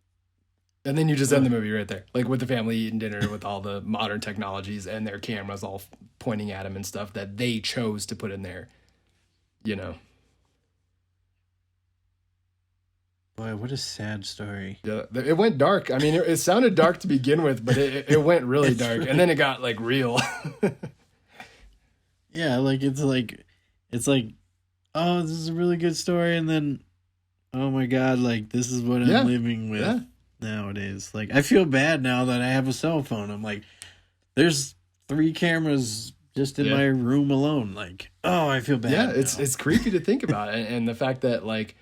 And then you just end ugh. the movie right there, like with the family eating dinner with all the modern technologies and their cameras all pointing at them and stuff that they chose to put in there. You know, Boy, what a sad story. yeah, it went dark. I mean, it sounded dark to begin with, but it went really It's dark, and really then it got like real. yeah, like it's like oh, this is a really good story, and then oh my god, like this is what I'm Yeah, living with yeah, nowadays. Like I feel bad now that I have a cell phone. I'm like, there's three cameras just in yeah. my room alone. Like, oh, I feel Yeah, bad it's now. it's creepy to think about, and the fact that like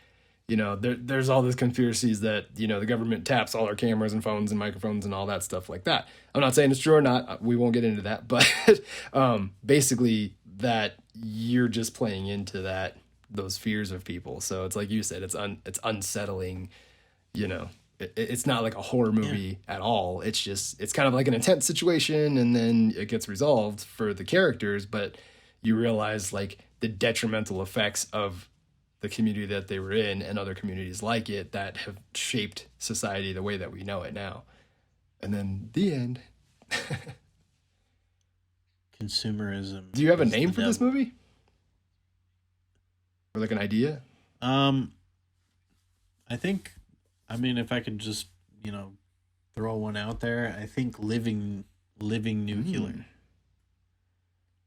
there's all these conspiracies that the government taps all our cameras and phones and microphones and all that stuff like that. I'm not saying it's true or not. We won't get into that, but basically that you're just playing into those fears of people. So it's like you said, it's unsettling. It's not like a horror Yeah, movie at all. It's kind of like an intense situation, and then it gets resolved for the characters, but you realize like the detrimental effects of the community that they were in and other communities like it that have shaped society the way that we know it now. And then the end. consumerism Do you have a is name the for this devil. movie? Or like an idea? Um, I think, I mean, if I could just you know throw one out there, I think living nuclear. Mm.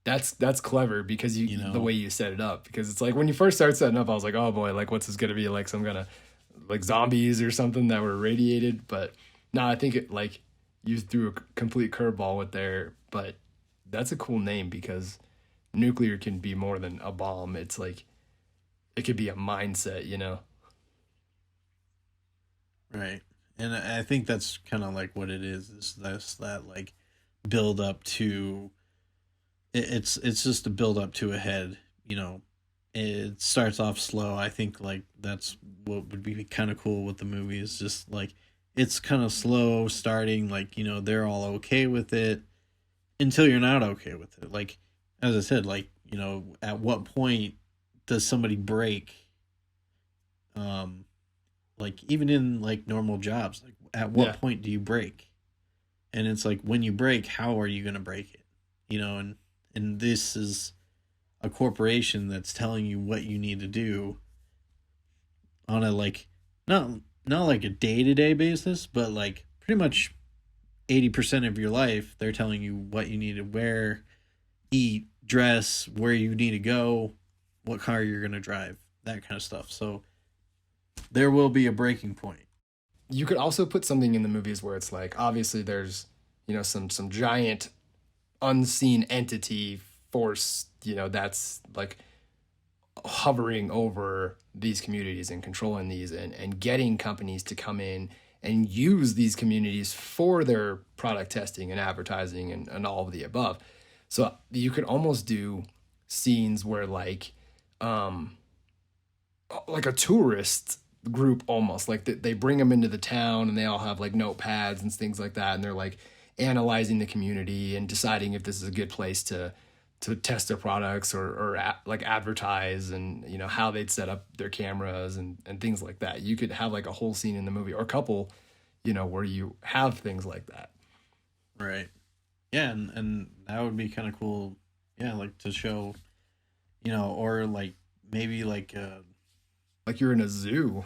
That's clever because You the know, way you set it up, because it's like when you first start setting up I was like, oh boy, like what's this gonna be, like some kind of like zombies or something that were radiated. But no, I think it like you threw a complete curveball with there. But that's a cool name because nuclear can be more than a bomb. It's like it could be a mindset. right? And I think that's kind of like what it is that's that like build up to it's just a build up to a head, you know. It starts off slow. I think like that's what would be kind of cool with the movie is just like it's kind of slow starting, like, you know, they're all okay with it until you're not okay with it. Like as I said, like, you know, at what point does somebody break, um like even in like normal jobs, like at what Yeah. point do you break? And it's like when you break, how are you going to break it? You know, and this is a corporation that's telling you what you need to do on a like not not like a day-to-day basis, but like pretty much 80% of your life they're telling you what you need to wear, eat, dress, where you need to go, what car you're going to drive, that kind of stuff. So there will be a breaking point. You could also put something in the movies where it's like obviously there's, some giant unseen entity force, that's like hovering over these communities and controlling these, and getting companies to come in and use these communities for their product testing and advertising and all of the above. So you could almost do scenes where like a tourist group, almost like they bring them into the town and they all have like notepads and things like that, and they're like analyzing the community and deciding if this is a good place to test their products or like advertise, and how they'd set up their cameras and things like that. You could have like a whole scene in the movie or a couple, where you have things like that. Right. Yeah, and that would be kind of cool. Yeah, like to show, you know, or like maybe like Like you're in a zoo.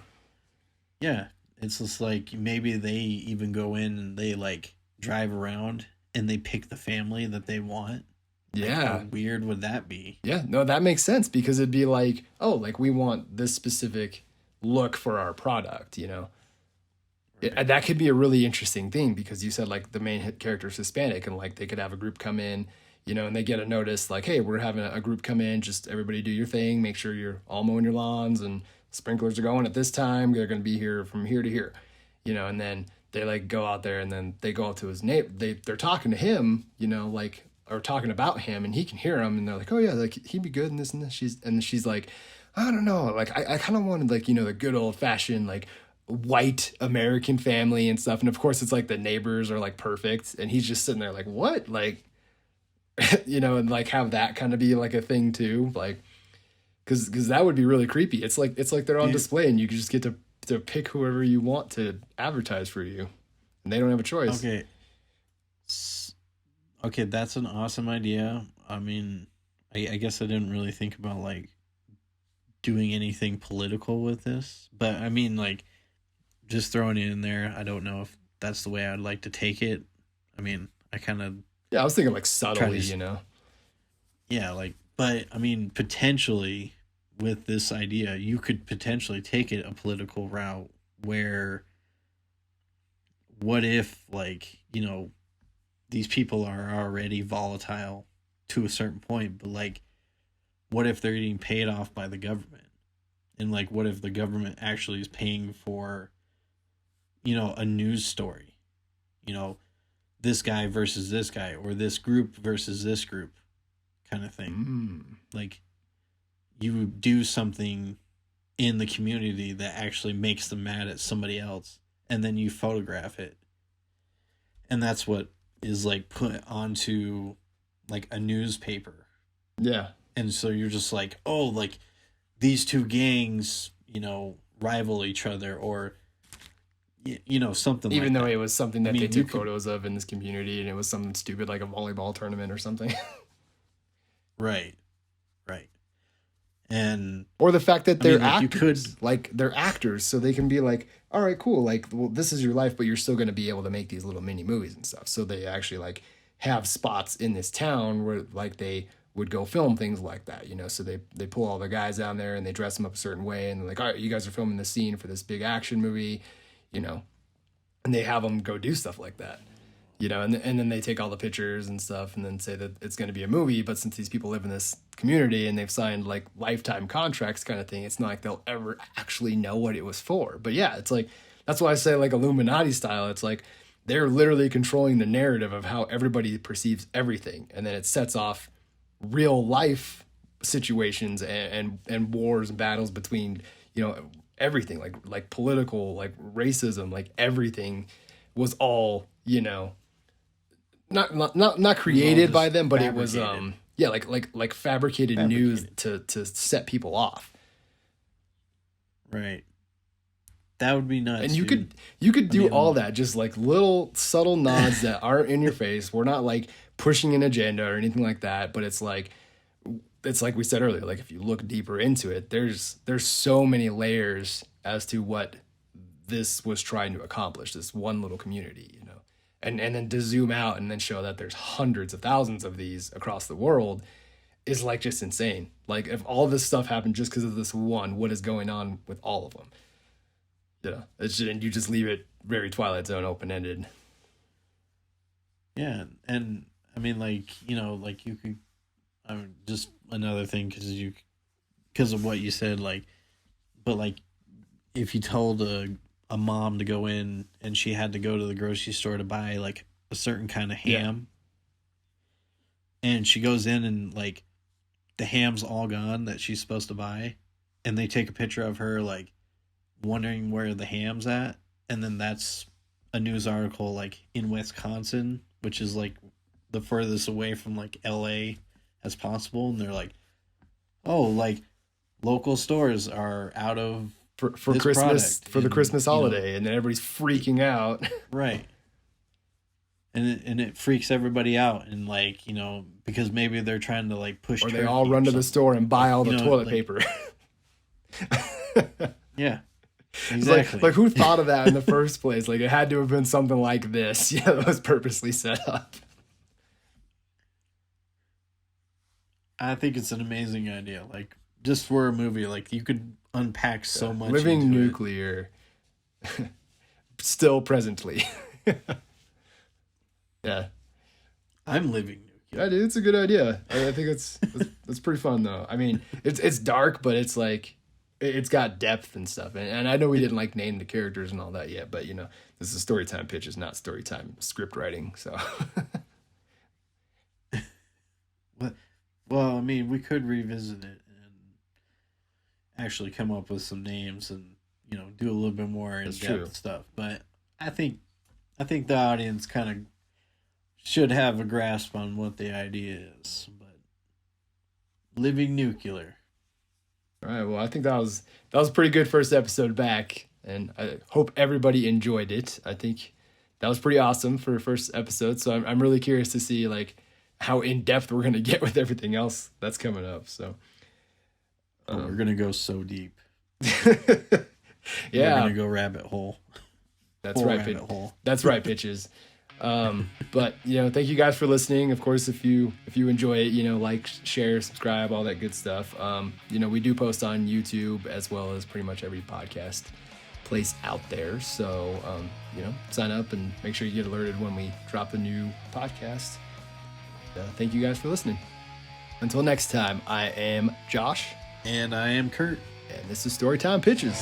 yeah, it's just like maybe they even go in and they like drive around and they pick the family that they want. Like how Yeah. weird would that be? Yeah, no, that makes sense because it'd be like, oh, like we want this specific look for our product. Right. That could be a really interesting thing because you said like the main hit character is Hispanic, and like they could have a group come in, and they get a notice like, hey, we're having a group come in, just everybody do your thing, make sure you're all mowing your lawns and sprinklers are going at this time. They're going to be here from here to here, and then they like go out there and then they go out to his neighbor. They're talking to him, like or talking about him, and he can hear them, and they're like, oh yeah, like he'd be good in this and this. She's like, I don't know, like I kind of wanted like the good old fashioned like white American family and stuff. And of course, it's like the neighbors are like perfect, and he's just sitting there like, what, like, and like have that kind of be like a thing too, like, because that would be really creepy. It's like they're on Yeah. display, and you just get to pick whoever you want to advertise for you, and they don't have a choice. Okay. Okay, that's an awesome idea. I mean, I guess I didn't really think about like doing anything political with this, but I mean, like just throwing it in there. I don't know if that's the way I'd like to take it. I mean, I kind of Yeah, I was thinking like try subtly, to, yeah, like, but I mean, potentially with this idea, you could potentially take it a political route where what if, like, you know, these people are already volatile to a certain point, but like, what if they're getting paid off by the government? And like, what if the government actually is paying for, you know, a news story? You know, this guy versus this guy, or this group versus this group, kind of thing. mm, Like, you do something in the community that actually makes them mad at somebody else, and then you photograph it. And that's what is like put onto like a newspaper. yeah. And so you're just like, oh, like these two gangs, you know, rival each other, or you know, something Even like though that. it was something I that they mean, you took could, photos of in this community, and it was something stupid like a volleyball tournament or something. right, right. And Or the fact that I mean, they're like you could, actors, like they're actors, so they can be like, all right, cool, like, well, this is your life, but you're still going to be able to make these little mini movies and stuff. So they actually like have spots in this town where like they would go film things like that, So they pull all the guys down there and they dress them up a certain way, and they're like, all right, you guys are filming this scene for this big action movie, you know, and they have them go do stuff like that. And then they take all the pictures and stuff and then say that it's going to be a movie, but since these people live in this community and they've signed like lifetime contracts kind of thing, it's not like they'll ever actually know what it was for. But yeah, it's like that's why I say like Illuminati style. It's like they're literally controlling the narrative of how everybody perceives everything, and then it sets off real life situations and wars and battles between, you know, everything, like political, like racism, like everything was all, you know, not created by them, but it was yeah, like fabricated news to set people off. Right. That would be nuts. And you could do all that, just like little subtle nods that aren't in your face. We're not like pushing an agenda or anything like that, but it's like we said earlier, like if you look deeper into it, there's so many layers as to what this was trying to accomplish, this one little community, you know. And then to zoom out and then show that there's hundreds of thousands of these across the world is like just insane. Like if all this stuff happened just because of this one, what is going on with all of them? You know, and you just leave it very Twilight Zone open-ended. Yeah, and I mean, like, you know, like you could, just another thing because of what you said, like, but like if you told a mom to go in and she had to go to the grocery store to buy like a certain kind of ham, and she goes in and like the ham's all gone that she's supposed to buy, and they take a picture of her like wondering where the ham's at, and then that's a news article like in Wisconsin, which is like the furthest away from like LA as possible, and they're like, oh, like local stores are out of for Christmas, for the Christmas holiday, and then everybody's freaking out. Right. And it freaks everybody out, and like, you know, because maybe they're trying to like push, or they all run to the store and buy all the toilet paper. Yeah. Exactly. Like who thought of that in the first place? Like it had to have been something like this. Yeah, that was purposely set up. I think it's an amazing idea. Like just for a movie, like you could unpack so much. Living nuclear, still presently. Yeah, I'm living nuclear. Yeah, dude, it's a good idea. I think it's pretty fun though. I mean, it's dark, but it's like it's got depth and stuff. And I know we didn't like name the characters and all that yet, but you know, this is Storytime Pitches, not Storytime script writing. So. Well, I mean, we could revisit it and actually come up with some names and, you know, do a little bit more in-depth stuff. But I think the audience kind of should have a grasp on what the idea is. But living nuclear. All right. Well, I think that was a pretty good first episode back, and I hope everybody enjoyed it. I think that was pretty awesome for a first episode. So I'm really curious to see like how in depth we're gonna get with everything else that's coming up. So we're gonna go so deep. Yeah, we're gonna go rabbit hole. That's right. Rabbit hole. That's right, Pitches. But you know, thank you guys for listening. Of course, if you enjoy it, you know, like, share, subscribe, all that good stuff. You know, we do post on YouTube as well as pretty much every podcast place out there. So you know, sign up and make sure you get alerted when we drop a new podcast. Thank you guys for listening. Until next time, I am Josh. And I am Kurt. And this is Storytime Pitches.